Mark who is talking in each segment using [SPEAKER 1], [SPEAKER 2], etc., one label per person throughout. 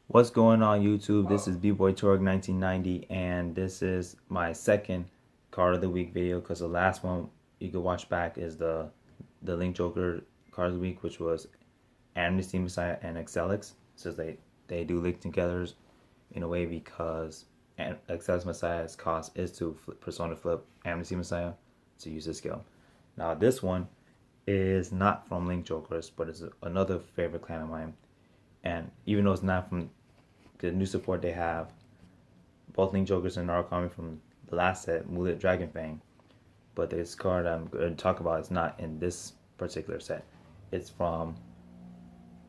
[SPEAKER 1] What's going on YouTube? This is B-Boy Torg 1990 and this is my second card of the week video because the last one you could watch back is the Link Joker card of the week, which was Amnesty Messiah and Excelix. So they do link together in a way because Excelix Messiah's cost is to Persona flip Amnesty Messiah to use this skill. Now this one is not from Link Jokers, but it's another favorite clan of mine. And even though it's not from the new support they have, both Link Jokers and Narukami from the last set, Mulet Dragon Fang. But this card I'm going to talk about is not in this particular set. It's from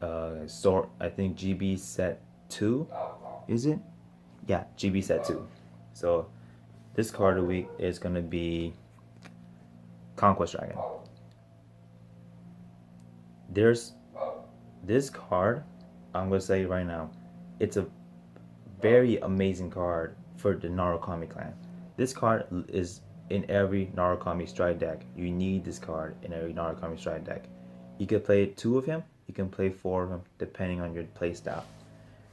[SPEAKER 1] I think GB set 2, is it? Yeah, GB set 2. So this card of the week is going to be Conquest Dragon. There's this card, I'm going to say right now, it's a very amazing card for the Narukami clan. This card is in every Narukami stride deck. You need this card in every Narukami stride deck. You can play 2 of him, you can play 4 of him, depending on your playstyle.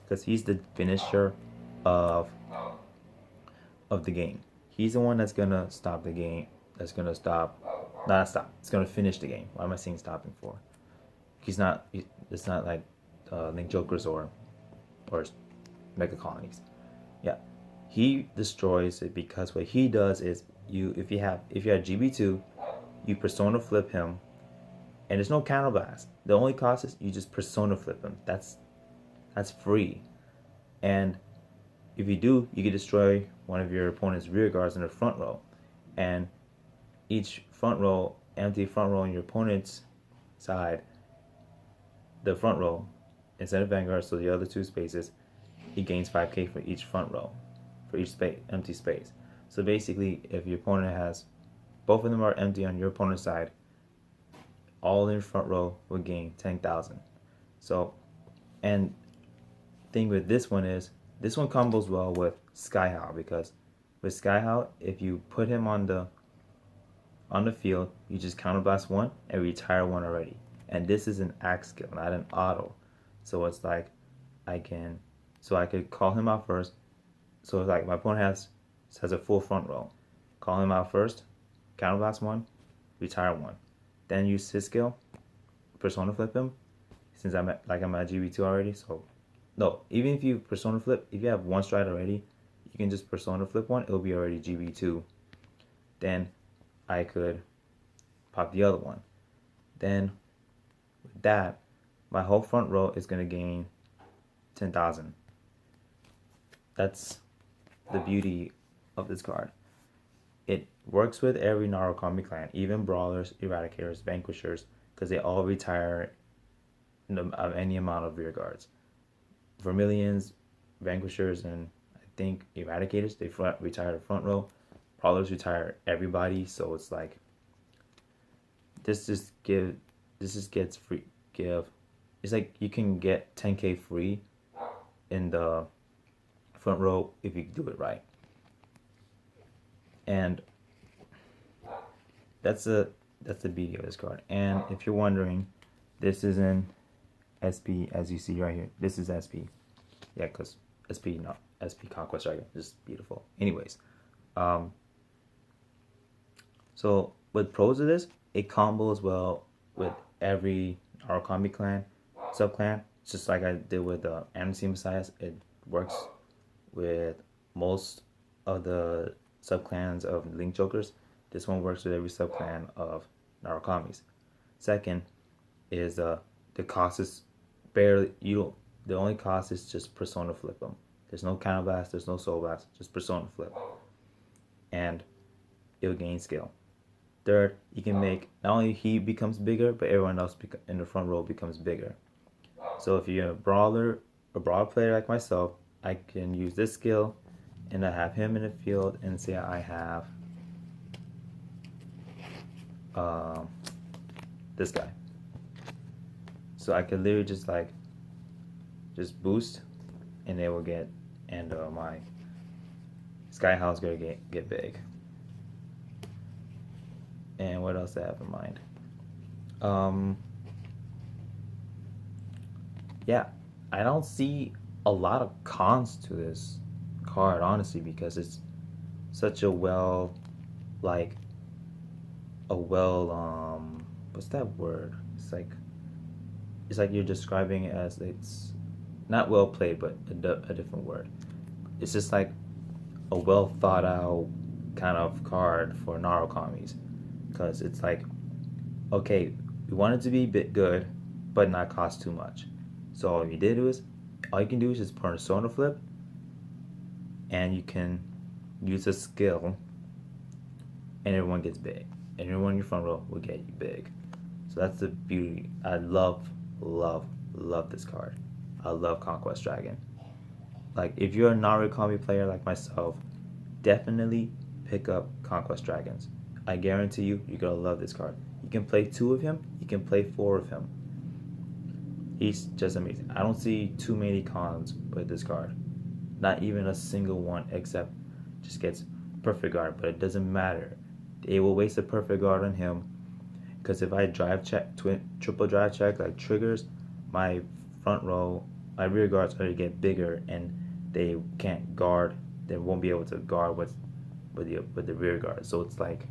[SPEAKER 1] Because he's the finisher of the game. He's the one that's gonna stop the game. That's gonna not stop. It's gonna finish the game. Why am I saying stopping for? He's not. It's not like Link Jokers or Mega Colonies. Yeah, he destroys it because what he does is if you have GB2, you Persona flip him, and there's no counterblast. The only cost is you just Persona flip him. That's free, and if you do, you can destroy one of your opponent's rear guards in the front row, and each empty front row on your opponent's side, the front row, instead of Vanguard, so the other 2 spaces, he gains 5k for each front row, for each empty space. So basically, if your opponent has, both of them are empty on your opponent's side, all in front row will gain 10,000. So, and thing with this one is, this one combos well with Skyhow, because with Skyhow, if you put him on the field, you just counterblast 1 and retire 1 already. And this is an axe skill, not an auto. So it's like I could call him out first. So it's like my opponent has a full front row. Call him out first, counterblast 1, retire 1. Then use his skill, Persona flip him, since I'm at GB2 already. So no, even if you Persona flip, if you have 1 stride already, you can just Persona flip 1, it'll be already GB2. Then I could pop the other one. Then with that, my whole front row is going to gain 10,000. That's the beauty of this card. It works with every Narukami clan, even Brawlers, Eradicators, Vanquishers, because they all retire any amount of rear guards. Vermilions, Vanquishers, and I think Eradicators, they retire the front row. Brawlers retire everybody, so it's like this just gets free give. It's like you can get 10k free in the front row if you do it right. And that's the beauty of this card. And if you're wondering, this is in SP, as you see right here. This is SP. Yeah, because SP, not SP Conquest Dragon. Just beautiful. Anyways, so with pros of this, it combos well with every Narukami clan, sub-clan. Just like I did with the Amnesty Messiahs, it works with most of the sub-clans of Link Jokers. This one works with every sub-clan of Narukamis. Second is the cost is barely, the only cost is just Persona flip them. There's no counterblast, there's no soul blast, just Persona flip. And it'll gain skill. Third, you can make, not only he becomes bigger, but everyone else in the front row becomes bigger. So if you're a brawl player like myself, I can use this skill and I have him in the field, and say I have this guy. So I could literally just boost, and they will get, and my Skyhouse is gonna get big. And what else I have in mind? Yeah, I don't see a lot of cons to this card, honestly, because it's such a well, like, a well, what's that word? It's like you're describing it as it's not well played, but a different word. It's just like a well thought out kind of card for Narukami's, because it's like, okay, we want it to be a bit good, but not cost too much. So all you can do is just persona flip, and you can use a skill, and everyone gets big, and everyone in your front row will get you big. So that's the beauty. I love, love, love this card. I love Conquest Dragon. Like, if you're a Narukami player like myself, definitely pick up Conquest Dragons. I guarantee you're gonna love this card. You can play 2 of him, you can play 4 of him. He's just amazing. I don't see too many cons with this card. Not even a single one, except just gets perfect guard, but it doesn't matter. They will waste a perfect guard on him, because if I drive check, triple drive check, like triggers, my front row, my rear guards already get bigger, and they can't guard. They won't be able to guard with the rear guard. So it's like,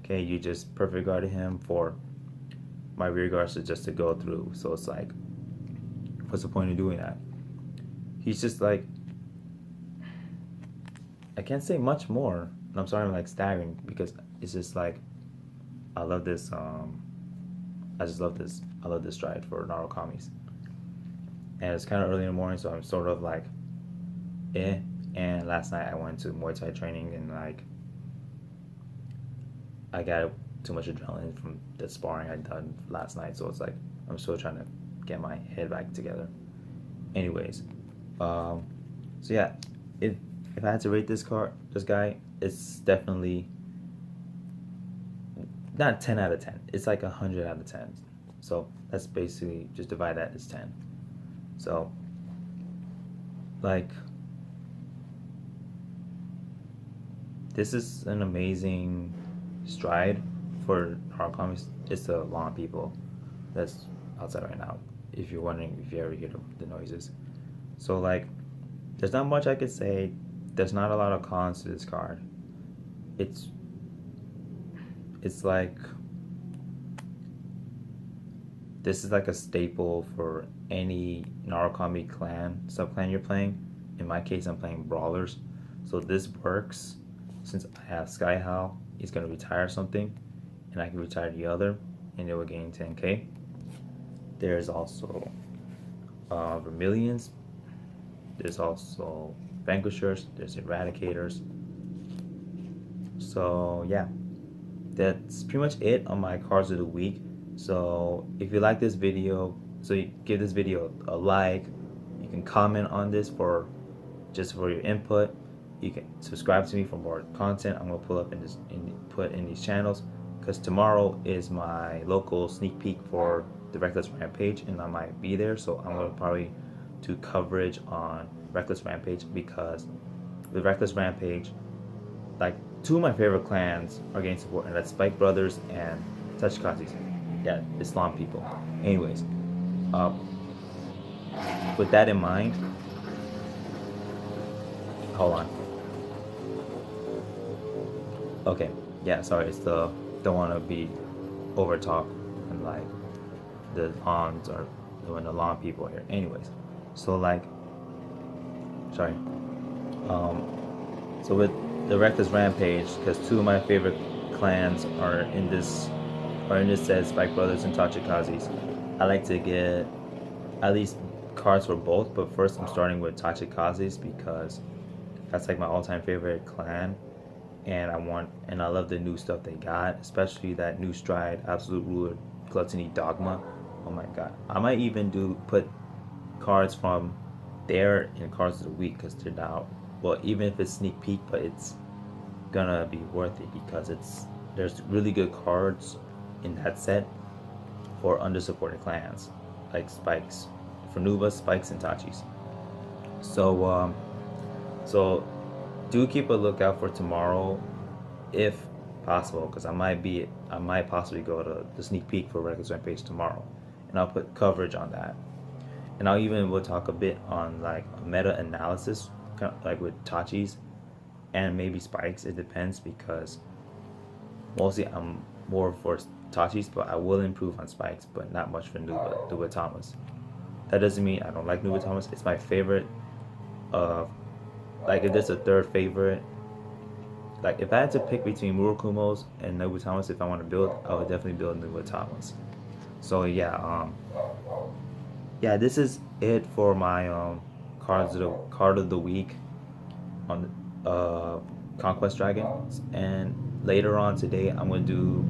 [SPEAKER 1] okay, you just perfect guarded him for my rear guards just to go through. So it's like, what's the point of doing that? He's just like, I can't say much more. I'm sorry, I'm like staggering, because it's just like, I love this. I just love this. I love this stride for Narukami's. And it's kind of early in the morning, so I'm sort of like, eh. And last night I went to Muay Thai training, and like, I got too much adrenaline from the sparring I'd done last night, so it's like, I'm still trying to get my head back together. Anyways, so yeah, if I had to rate this guy, it's definitely not 10 out of 10. It's like 100 out of 10. So let's basically just divide that as 10. So, like, this is an amazing stride for horror comics. It's the lawn people that's outside right now, if you're wondering if you ever hear the noises. So, like, there's not much I could say. There's not a lot of cons to this card. It's like, this is like a staple for any Narukami clan, sub-clan you're playing. In my case, I'm playing Brawlers. So this works. Since I have Sky Hal, he's going to retire something, and I can retire the other, and it will gain 10k. There's also Vermilions. There's also Vanquishers. There's Eradicators. So yeah, that's pretty much it on my cards of the week. So if you like this video, so you give this video a like. You can comment on this for your input. You can subscribe to me for more content I'm gonna pull up put in these channels, because tomorrow is my local sneak peek for the Reckless Rampage, and I might be there, so I'm gonna probably do coverage on Reckless Rampage, because the Reckless Rampage, like, 2 of my favorite clans are getting support, and that's Spike Brothers and Tachikaze's. Yeah, Islam people. Anyways, with that in mind, hold on. Okay, yeah, sorry, it's don't want to be over talk, and like the lawns are doing the lawn people here. Anyways, so like, sorry. So with the Reckless Rampage, because 2 of my favorite clans are in this set, Spike Brothers and Tachikaze's. I like to get at least cards for both, but first I'm starting with Tachikaze's, because that's like my all-time favorite clan, and I love the new stuff they got, especially that new stride, Absolute Ruler, Gluttony, Dogma. Oh my god, I might even put cards from there in cards of the week, because they're now, well, even if it's sneak peek, but it's gonna be worth it, because there's really good cards in that set for undersupported clans, like Spikes, Fernuva, Spikes, and Tachis. So do keep a lookout for tomorrow, if possible, because I might possibly go to the sneak peek for Reckless Rampage tomorrow, and I'll put coverage on that. and I'll even will talk a bit on like a meta analysis, kind of like with Tachis and maybe spikes. It depends because mostly I'm more for Tachis, but I will improve on spikes, but not much for Nuba Thomas. That doesn't mean I don't like Nuba Thomas. It's my favorite. Like if there's a third favorite, like if I had to pick between Murakumos and Nuba Thomas, if I want to build, I would definitely build Nuba Thomas. So yeah, this is it for my card of the week on Conquest Dragons. And later on today, I'm gonna do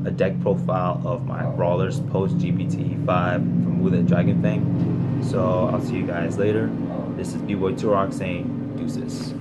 [SPEAKER 1] a deck profile of my brawlers post GPT 5 from Mulet Dragon Fang. So I'll see you guys later. This is B-Boy Turok saying deuces.